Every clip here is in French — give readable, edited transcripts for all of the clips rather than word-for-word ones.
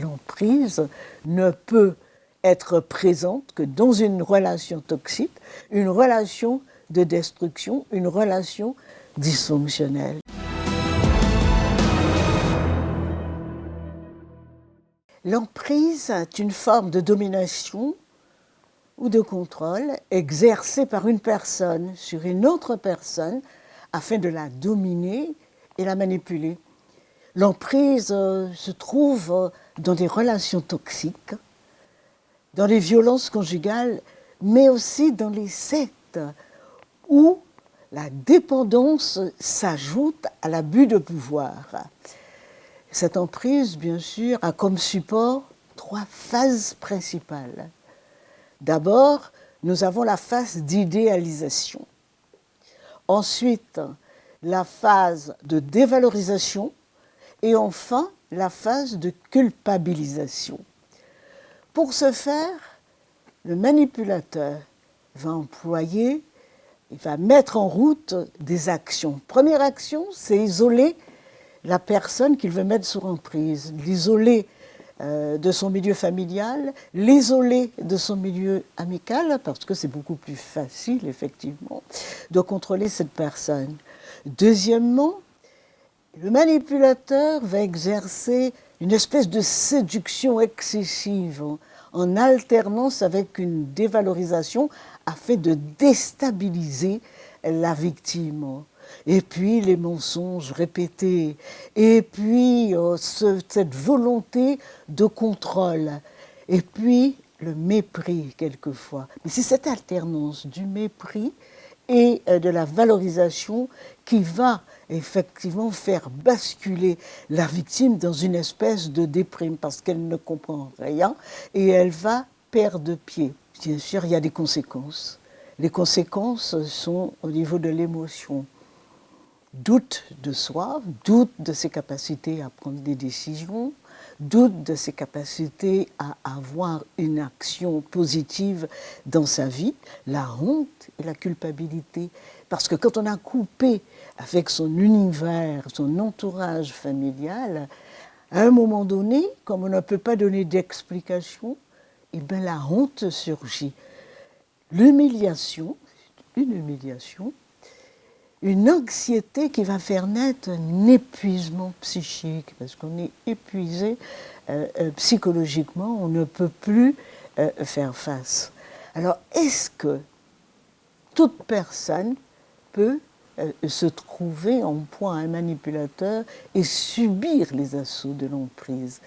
L'emprise ne peut être présente que dans une relation toxique, une relation de destruction, une relation dysfonctionnelle. L'emprise est une forme de domination ou de contrôle exercé par une personne sur une autre personne afin de la dominer et la manipuler. L'emprise se trouve dans des relations toxiques, dans les violences conjugales, mais aussi dans les sectes où la dépendance s'ajoute à l'abus de pouvoir. Cette emprise, bien sûr, a comme support 3 phases principales. D'abord, nous avons la phase d'idéalisation. Ensuite, la phase de dévalorisation. Et enfin, la phase de culpabilisation. Pour ce faire, le manipulateur va il va mettre en route des actions. Première action, c'est isoler la personne qu'il veut mettre sous emprise, l'isoler de son milieu familial, l'isoler de son milieu amical, parce que c'est beaucoup plus facile, effectivement, de contrôler cette personne. Deuxièmement, le manipulateur va exercer une espèce de séduction excessive en alternance avec une dévalorisation afin de déstabiliser la victime. Et puis les mensonges répétés, et puis cette volonté de contrôle, et puis le mépris quelquefois. Mais c'est cette alternance du mépris et de la valorisation qui va effectivement faire basculer la victime dans une espèce de déprime parce qu'elle ne comprend rien et elle va perdre pied. Bien sûr, il y a des conséquences. Les conséquences sont au niveau de l'émotion. Doute de soi, doute de ses capacités à prendre des décisions, doute de ses capacités à avoir une action positive dans sa vie, la honte et la culpabilité. Parce que quand on a coupé avec son univers, son entourage familial, à un moment donné, comme on ne peut pas donner d'explication, eh bien la honte surgit. L'humiliation, une humiliation, une anxiété qui va faire naître un épuisement psychique, parce qu'on est épuisé psychologiquement, on ne peut plus faire face. Alors, est-ce que toute personne peut se trouver en point à un manipulateur et subir les assauts de l'emprise?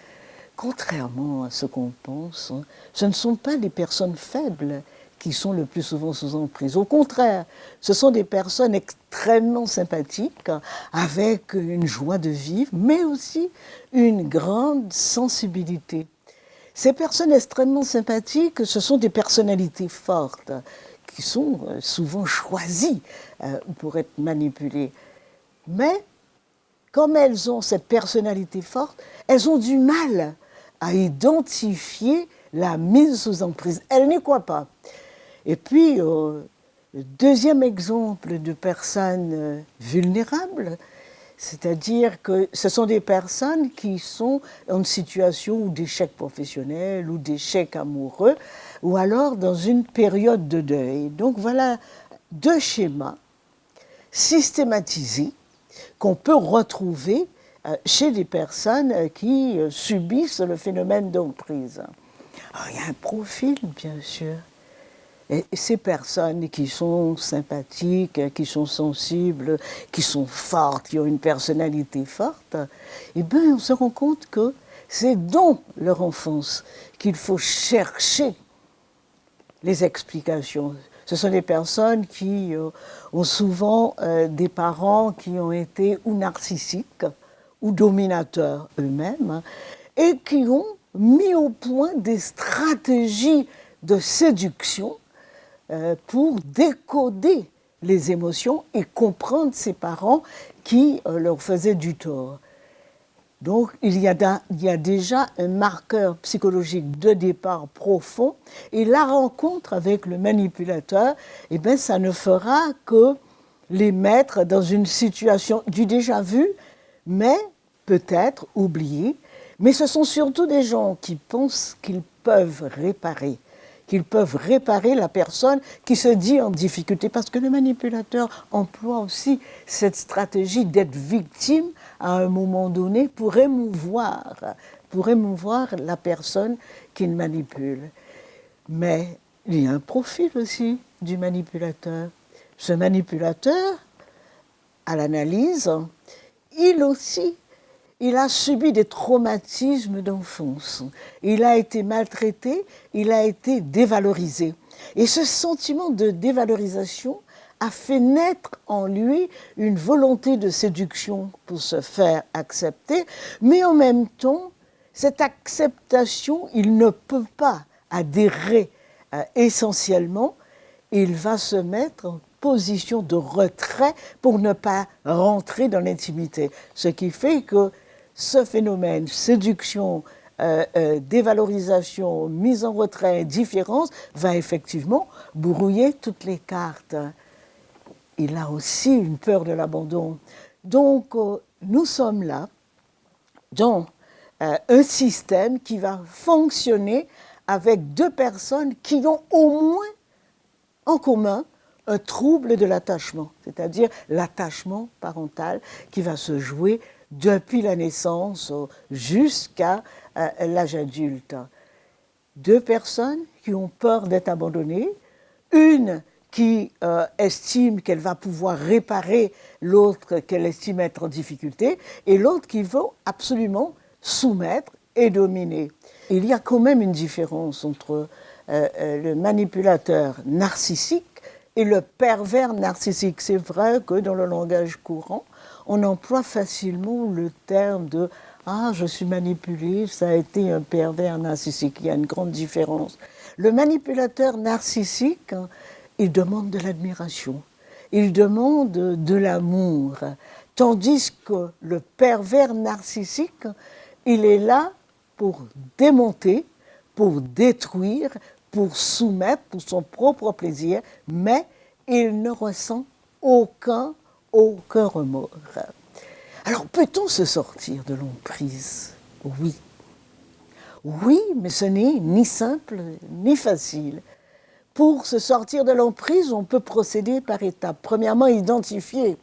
Contrairement à ce qu'on pense, ce ne sont pas des personnes faibles qui sont le plus souvent sous emprise. Au contraire, ce sont des personnes extrêmement sympathiques, avec une joie de vivre, mais aussi une grande sensibilité. Ces personnes extrêmement sympathiques, ce sont des personnalités fortes, qui sont souvent choisies pour être manipulées. Mais, comme elles ont cette personnalité forte, elles ont du mal à identifier la mise sous emprise. Elles n'y croient pas. Et puis, le deuxième exemple de personnes vulnérables, c'est-à-dire que ce sont des personnes qui sont en une situation d'échec professionnel ou d'échec amoureux, ou alors dans une période de deuil. Donc voilà 2 schémas systématisés qu'on peut retrouver chez des personnes qui subissent le phénomène d'emprise. Alors, il y a un profil, bien sûr. Et ces personnes qui sont sympathiques, qui sont sensibles, qui sont fortes, qui ont une personnalité forte, eh bien, on se rend compte que c'est dans leur enfance qu'il faut chercher les explications. Ce sont des personnes qui ont souvent des parents qui ont été ou narcissiques ou dominateurs eux-mêmes et qui ont mis au point des stratégies de séduction pour décoder les émotions et comprendre ces parents qui leur faisaient du tort. Donc il y a déjà un marqueur psychologique de départ profond et la rencontre avec le manipulateur, eh bien, ça ne fera que les mettre dans une situation du déjà vu, mais peut-être oubliée, Mais ce sont surtout des gens qui pensent qu'ils peuvent réparer la personne qui se dit en difficulté, parce que le manipulateur emploie aussi cette stratégie d'être victime à un moment donné pour émouvoir la personne qu'il manipule. Mais il y a un profil aussi du manipulateur. Ce manipulateur, à l'analyse, il aussi, il a subi des traumatismes d'enfance. Il a été maltraité, il a été dévalorisé. Et ce sentiment de dévalorisation a fait naître en lui une volonté de séduction pour se faire accepter, mais en même temps, cette acceptation, il ne peut pas adhérer essentiellement, il va se mettre en position de retrait pour ne pas rentrer dans l'intimité. Ce qui fait que ce phénomène, séduction, dévalorisation, mise en retrait, indifférence, va effectivement brouiller toutes les cartes. Il a aussi une peur de l'abandon. Donc, nous sommes là dans un système qui va fonctionner avec deux personnes qui ont au moins en commun un trouble de l'attachement, c'est-à-dire l'attachement parental qui va se jouer depuis la naissance jusqu'à l'âge adulte. Deux personnes qui ont peur d'être abandonnées, une qui estime qu'elle va pouvoir réparer l'autre qu'elle estime être en difficulté, et l'autre qui veut absolument soumettre et dominer. Il y a quand même une différence entre le manipulateur narcissique et le pervers narcissique. C'est vrai que dans le langage courant, on emploie facilement le terme de « Ah, je suis manipulé, ça a été un pervers narcissique ». Il y a une grande différence. Le manipulateur narcissique, il demande de l'admiration, il demande de l'amour, tandis que le pervers narcissique, il est là pour démonter, pour détruire, pour soumettre, pour son propre plaisir, mais il ne ressent aucun remords. Alors, peut-on se sortir de l'emprise? Oui. Oui, mais ce n'est ni simple ni facile. Pour se sortir de l'emprise, on peut procéder par étapes. Premièrement, identifier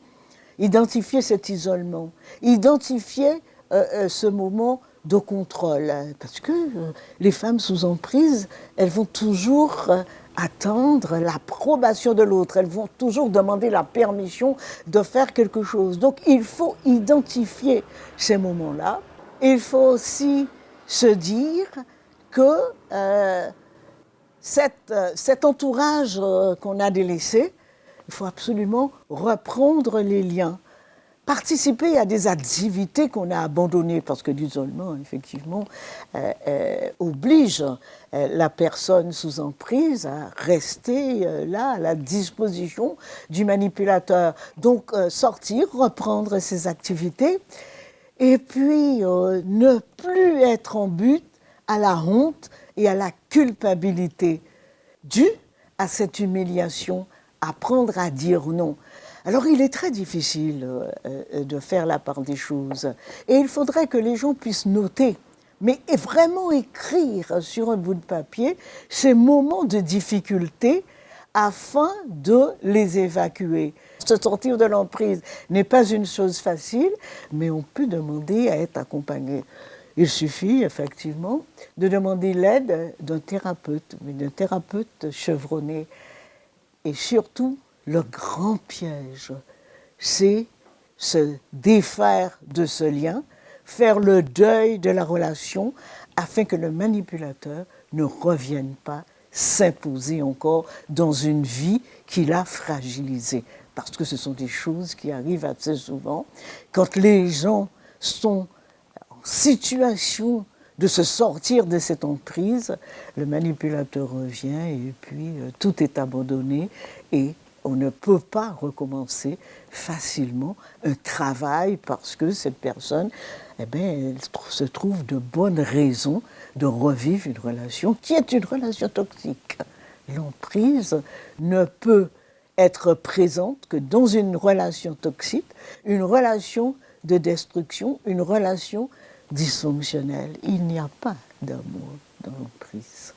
cet isolement, identifier ce moment de contrôle. Parce que les femmes sous emprise, elles vont toujours attendre l'approbation de l'autre, elles vont toujours demander la permission de faire quelque chose. Donc il faut identifier ces moments-là. Il faut aussi se dire que cet entourage qu'on a délaissé, il faut absolument reprendre les liens. Participer à des activités qu'on a abandonnées, parce que l'isolement, effectivement, oblige la personne sous emprise à rester là, à la disposition du manipulateur. Donc, sortir, reprendre ses activités, et puis ne plus être en but à la honte et à la culpabilité due à cette humiliation, apprendre à dire non. Alors, il est très difficile de faire la part des choses. Et il faudrait que les gens puissent noter, mais vraiment écrire sur un bout de papier ces moments de difficulté afin de les évacuer. Se sortir de l'emprise n'est pas une chose facile, mais on peut demander à être accompagné. Il suffit effectivement de demander l'aide d'un thérapeute, mais d'un thérapeute chevronné. Et surtout, le grand piège, c'est se défaire de ce lien, faire le deuil de la relation afin que le manipulateur ne revienne pas s'imposer encore dans une vie qu'il a fragilisée. Parce que ce sont des choses qui arrivent assez souvent. Quand les gens sont en situation de se sortir de cette emprise, le manipulateur revient et puis tout est abandonné et on ne peut pas recommencer facilement un travail parce que cette personne, elle se trouve de bonnes raisons de revivre une relation qui est une relation toxique. L'emprise ne peut être présente que dans une relation toxique, une relation de destruction, une relation dysfonctionnel. Il n'y a pas d'amour dans l'emprise.